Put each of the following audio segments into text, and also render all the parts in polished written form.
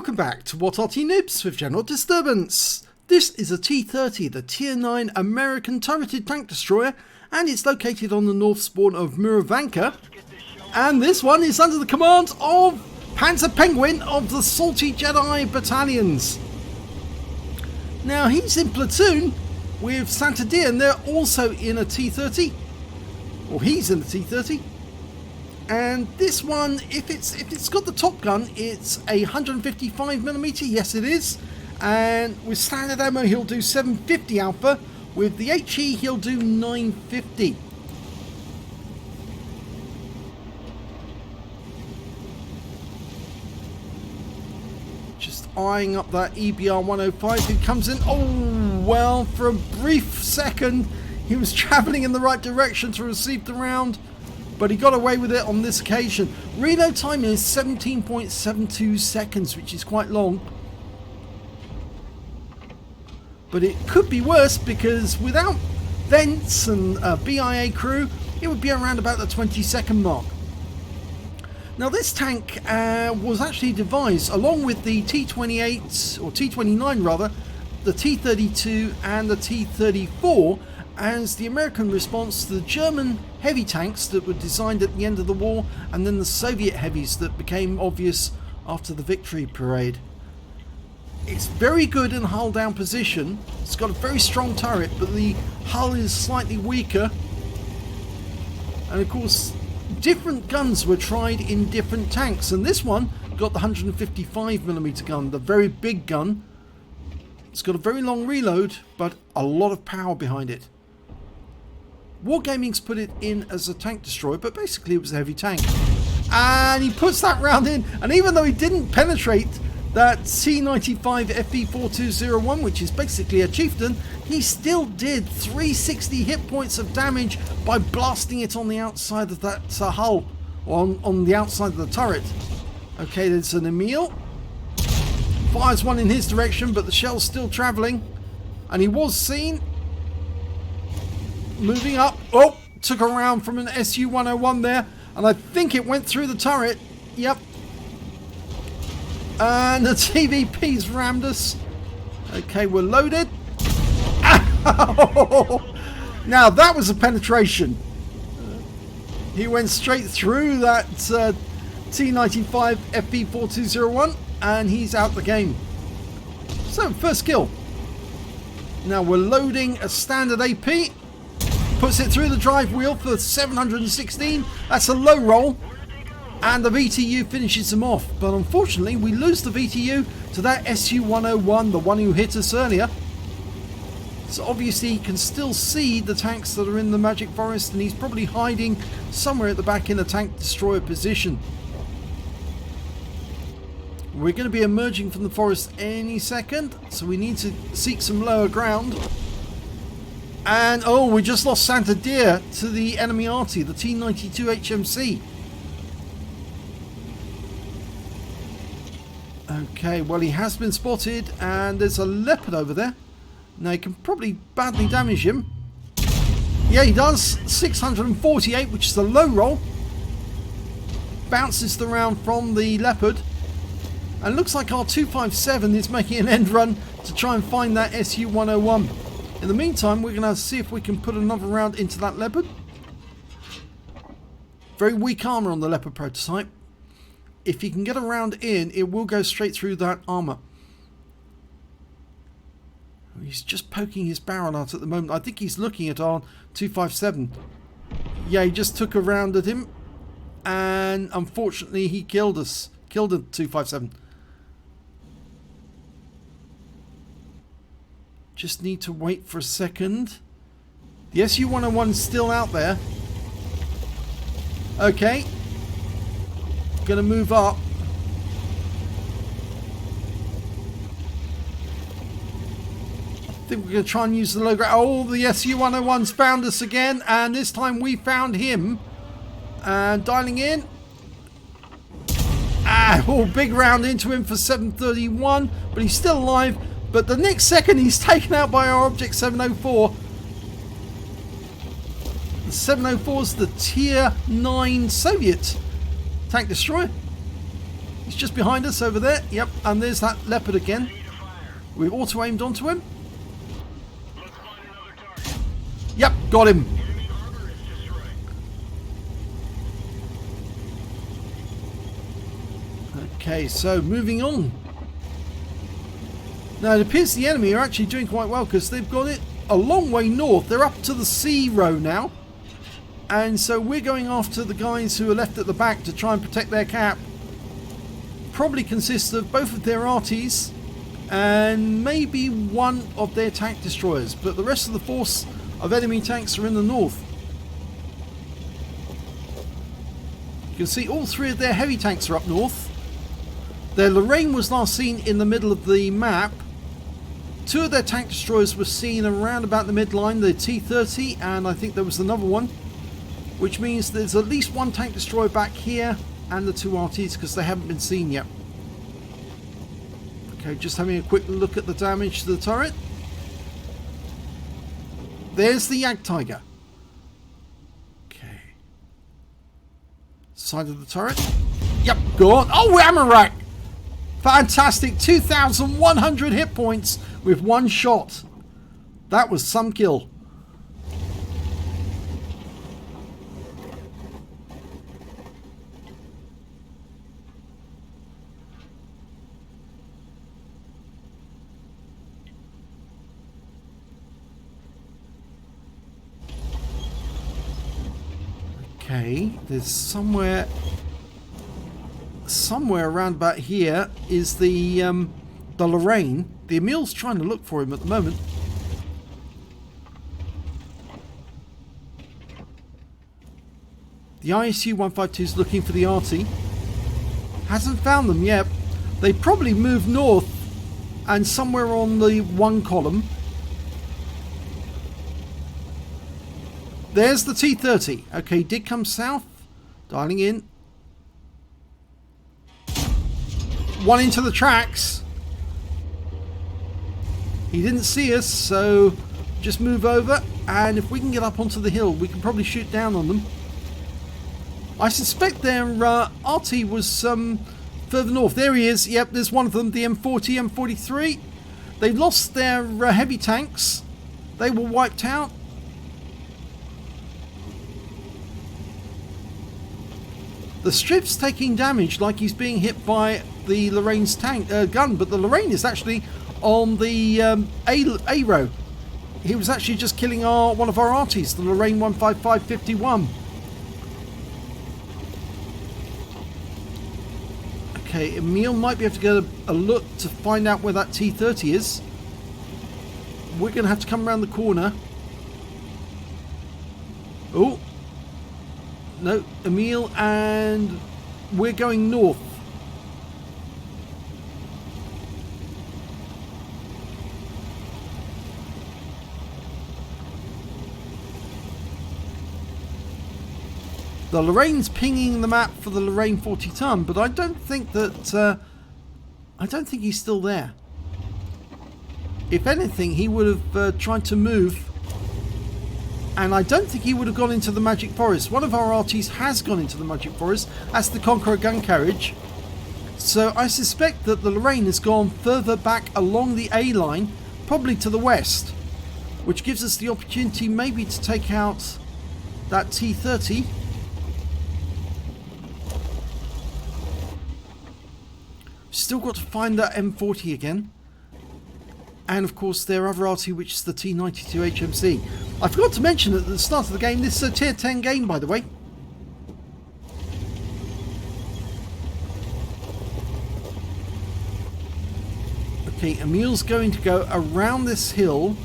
Welcome back to What Arty Noobs with General Disturbance. This is a T30, the Tier 9 American turreted tank destroyer, and it's located on the north spawn of Murovanka. And this one is under the command of Panzerpenguin of the Salty Jedi Battalions. Now he's in platoon with Santander, and they're also in a T30. Or he's in the T30. And this one, if it's got the top gun, it's a 155mm. Yes, it is. And with standard ammo, he'll do 750 alpha. With the HE, he'll do 950. Just eyeing up that EBR 105 who comes in. Oh, well, for a brief second, he was traveling in the right direction to receive the round, but he got away with it on this occasion. Reload time is 17.72 seconds, which is quite long. But it could be worse, because without vents and BIA crew, it would be around about the 20-second mark. Now this tank was actually devised along with the T28, or T29 rather, the T32 and the T34, as the American response to the German heavy tanks that were designed at the end of the war, and then the Soviet heavies that became obvious after the victory parade. It's very good in hull down position. It's got a very strong turret, but the hull is slightly weaker. And of course, different guns were tried in different tanks, and this one got the 155mm gun, the very big gun. It's got a very long reload, but a lot of power behind it. Wargaming's put it in as a tank destroyer, but basically it was a heavy tank. And he puts that round in, and even though he didn't penetrate that C95 FV4201, which is basically a chieftain, he still did 360 hit points of damage by blasting it on the outside of that hull, or on the outside of the turret. Okay, there's an Emil. Fires one in his direction, but the shell's still travelling, and he was seen moving up. Oh, took a round from an SU-101 there, and I think it went through the turret. Yep. And the TVP's rammed us. Okay, we're loaded. Now that was a penetration. He went straight through that T95 FV4201, and he's out the game. So, first kill. Now we're loading a standard AP. Puts it through the drive wheel for 716. That's a low roll. And the VTU finishes him off. But unfortunately, we lose the VTU to that SU-101, the one who hit us earlier. So obviously he can still see the tanks that are in the Magic Forest, and he's probably hiding somewhere at the back in the tank destroyer position. We're going to be emerging from the forest any second, so we need to seek some lower ground. And oh, we just lost Santander to the enemy Arty, the T92 HMC. Okay, well, he has been spotted, and there's a leopard over there. Now he can probably badly damage him. Yeah, he does. 648, which is a low roll. Bounces the round from the leopard. And looks like our 257 is making an end run to try and find that SU-101. In the meantime, we're going to see if we can put another round into that leopard. Very weak armor on the leopard prototype. If you can get a round in, it will go straight through that armor. He's just poking his barrel out at the moment. I think he's looking at our 257. Yeah, he just took a round at him, and unfortunately he killed us. Killed the 257. Just need to wait for a second. The SU-101 is still out there. Okay. Gonna move up. I think we're gonna try and use the low ground. Oh, the SU-101's found us again, and this time we found him. And dialing in. Oh, big round into him for 731, but he's still alive. But the next second he's taken out by our Object 704. The 704 is the Tier 9 Soviet tank destroyer. He's just behind us over there. Yep, and there's that leopard again. We've auto-aimed onto him. Yep, got him. Okay, so moving on. Now it appears the enemy are actually doing quite well because they've got it a long way north. They're up to the sea row now. And so we're going after the guys who are left at the back to try and protect their cap. Probably consists of both of their Artys and maybe one of their tank destroyers. But the rest of the force of enemy tanks are in the north. You can see all three of their heavy tanks are up north. Their Lorraine was last seen in the middle of the map. Two of their tank destroyers were seen around about the midline, the T30, and I think there was another one. Which means there's at least one tank destroyer back here and the two Artys because they haven't been seen yet. Okay, just having a quick look at the damage to the turret. There's the Jagdtiger. Okay. Side of the turret. Yep, go on. Oh, hammer rack! Fantastic. 2,100 hit points with one shot. That was some kill. Okay, there's somewhere around about here is the Lorraine. The Emil's trying to look for him at the moment. The ISU 152 is looking for the Arty. Hasn't found them yet. They probably moved north and somewhere on the 1 column. There's the T30. Okay, did come south. Dialing in. One into the tracks. He didn't see us, so just move over. And if we can get up onto the hill, we can probably shoot down on them. I suspect their Arty was further north. There he is. Yep, there's one of them, the M40, M43. They lost their heavy tanks. They were wiped out. The Strip's taking damage like he's being hit by the Lorraine's tank gun, but the Lorraine is actually on the A row. He was actually just killing one of our Artys, the Lorraine 15551. Okay, Emil might be able to get a look to find out where that T30 is. We're going to have to come around the corner. Oh. No, Emil, and we're going north. The Lorraine's pinging the map for the Lorraine 40 ton, but I don't think that I don't think he's still there. If anything, he would have tried to move. And I don't think he would have gone into the Magic Forest. One of our Artys has gone into the Magic Forest. That's the Conqueror gun carriage. So I suspect that the Lorraine has gone further back along the A line, probably to the west, which gives us the opportunity maybe to take out that T30. Still got to find that M40 again. And of course their other Arty, which is the T92 HMC. I forgot to mention at the start of the game, this is a tier 10 game, by the way. Okay, Emil's going to go around this hill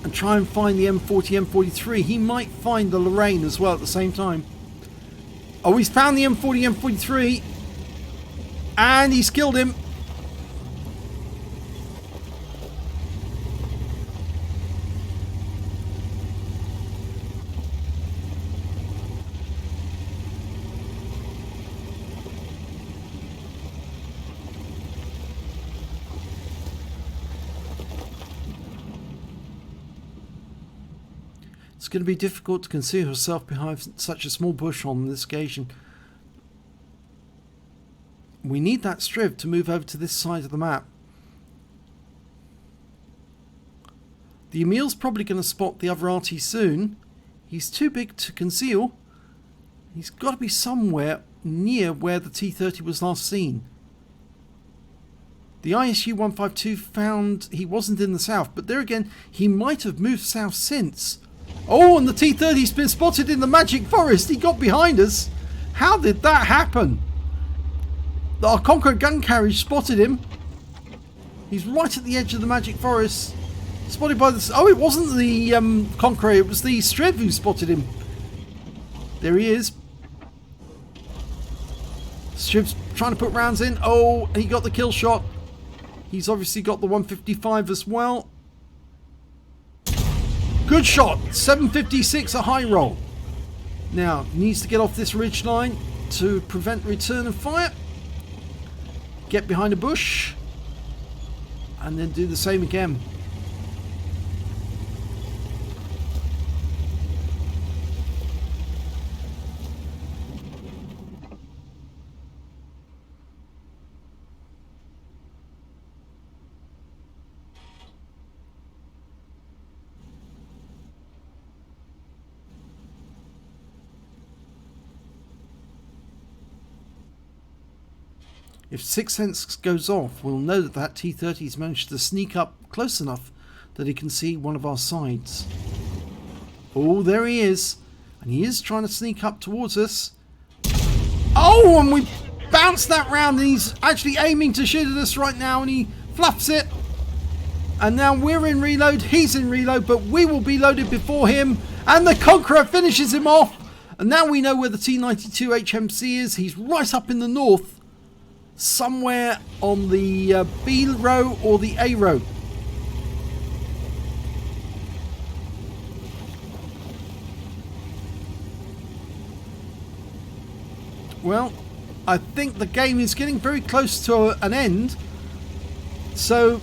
and try and find the M40, M43. He might find the Lorraine as well at the same time. Oh, he's found the M40, M43. And he's killed him. It's going to be difficult to conceal herself behind such a small bush on this occasion. We need that Striv to move over to this side of the map. The Emil's probably going to spot the other Arty soon. He's too big to conceal. He's got to be somewhere near where the T30 was last seen. The ISU 152 found he wasn't in the south, but there again, he might have moved south since. Oh, and the T30's been spotted in the Magic Forest. He got behind us. How did that happen? Our Conqueror gun carriage spotted him. He's right at the edge of the Magic Forest. Spotted by the... Oh, it wasn't the Conqueror, it was the Striv who spotted him. There he is. Striv's trying to put rounds in. Oh, he got the kill shot. He's obviously got the 155 as well. Good shot. 756, a high roll. Now, needs to get off this ridge line to prevent return of fire. Get behind a bush. And then do the same again. If Sixth Sense goes off, we'll know that that T30's managed to sneak up close enough that he can see one of our sides. Oh, there he is. And he is trying to sneak up towards us. Oh, and we bounced that round. And he's actually aiming to shoot at us right now. And he fluffs it. And now we're in reload. He's in reload. But we will be loaded before him. And the Conqueror finishes him off. And now we know where the T92 HMC is. He's right up in the north. Somewhere on the B row or the A row. Well, I think the game is getting very close to an end. So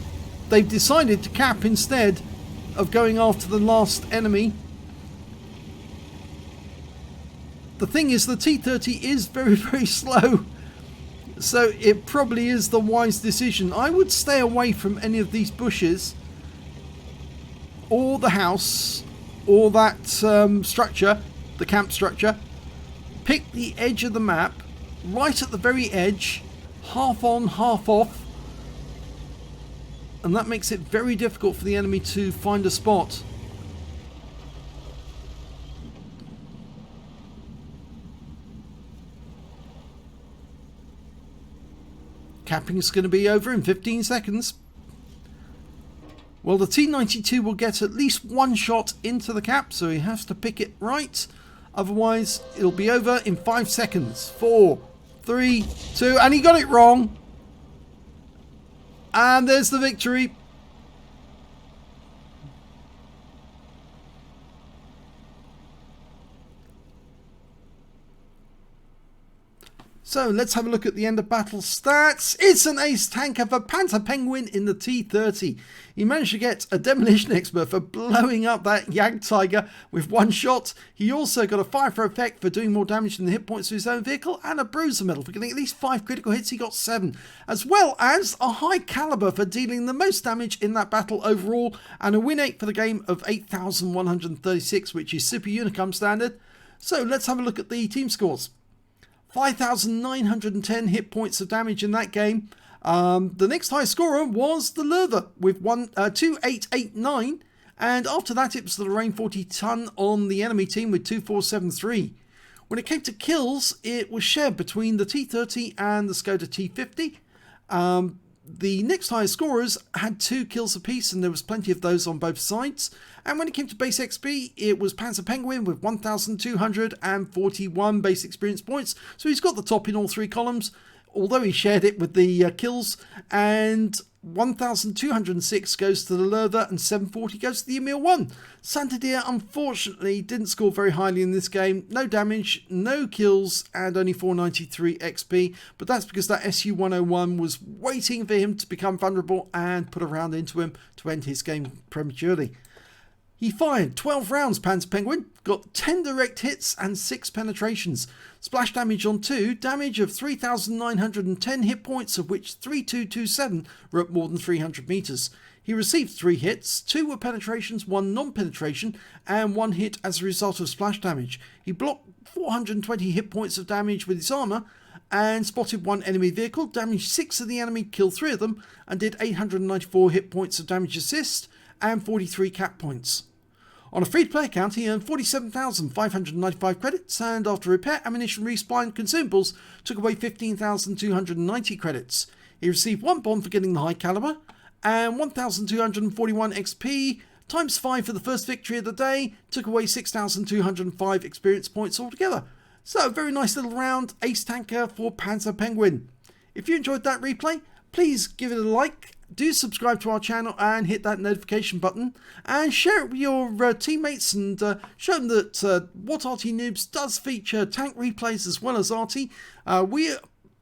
they've decided to cap instead of going after the last enemy. The thing is, the T30 is very, very slow. So it probably is the wise decision. I would stay away from any of these bushes or the house or that structure, the camp structure. Pick the edge of the map, right at the very edge, half on, half off. And that makes it very difficult for the enemy to find a spot. Capping is going to be over in 15 seconds. Well, the T92 will get at least one shot into the cap, so he has to pick it right. Otherwise, it'll be over in 5 seconds. 4, 3, 2, and he got it wrong. And there's the victory. So let's have a look at the end of battle stats. It's an ace tanker for panzerpenguin in the T30. He managed to get a demolition expert for blowing up that Jagdtiger with one shot. He also got a fire for effect for doing more damage than the hit points to his own vehicle, and a bruiser medal for getting at least 5 critical hits. He got 7, as well as a high caliber for dealing the most damage in that battle overall, and a win 8 for the game of 8,136, which is Super Unicum standard. So let's have a look at the team scores. 5,910 hit points of damage in that game. The next highest scorer was the Lerva with 2,889, and after that it was the Lorraine 40 ton on the enemy team with 2,473. When it came to kills, it was shared between the T30 and the Skoda T50. The next highest scorers had 2 kills apiece, and there was plenty of those on both sides. And when it came to base XP, it was Panzerpenguin with 1,241 base experience points. So he's got the top in all 3 columns, although he shared it with the kills. And 1,206 goes to the Lerva and 740 goes to the Emil 1. Santander unfortunately didn't score very highly in this game. No damage, no kills, and only 493 XP. But that's because that SU-101 was waiting for him to become vulnerable and put a round into him to end his game prematurely. He fired 12 rounds, panzerpenguin, got 10 direct hits and 6 penetrations. Splash damage on 2, damage of 3,910 hit points, of which 3,227 were at more than 300 meters. He received 3 hits, 2 were penetrations, 1 non-penetration, and 1 hit as a result of splash damage. He blocked 420 hit points of damage with his armor, and spotted 1 enemy vehicle, damaged 6 of the enemy, killed 3 of them, and did 894 hit points of damage assist, and 43 cap points. On a free-to-play account, he earned 47,595 credits, and after repair, ammunition, resupply and consumables, took away 15,290 credits. He received 1 bomb for getting the high caliber, and 1,241 XP, times 5 for the first victory of the day, took away 6,205 experience points altogether. So, very nice little round, ace tanker for panzerpenguin. If you enjoyed that replay, please give it a like. Do subscribe to our channel and hit that notification button, and share it with your teammates, and show them that What Arty Noobs does feature tank replays as well as Arty. We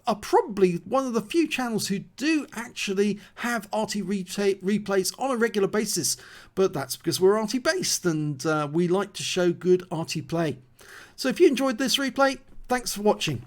are probably one of the few channels who do actually have Arty replays on a regular basis, but that's because we're Arty based and we like to show good Arty play. So if you enjoyed this replay, thanks for watching.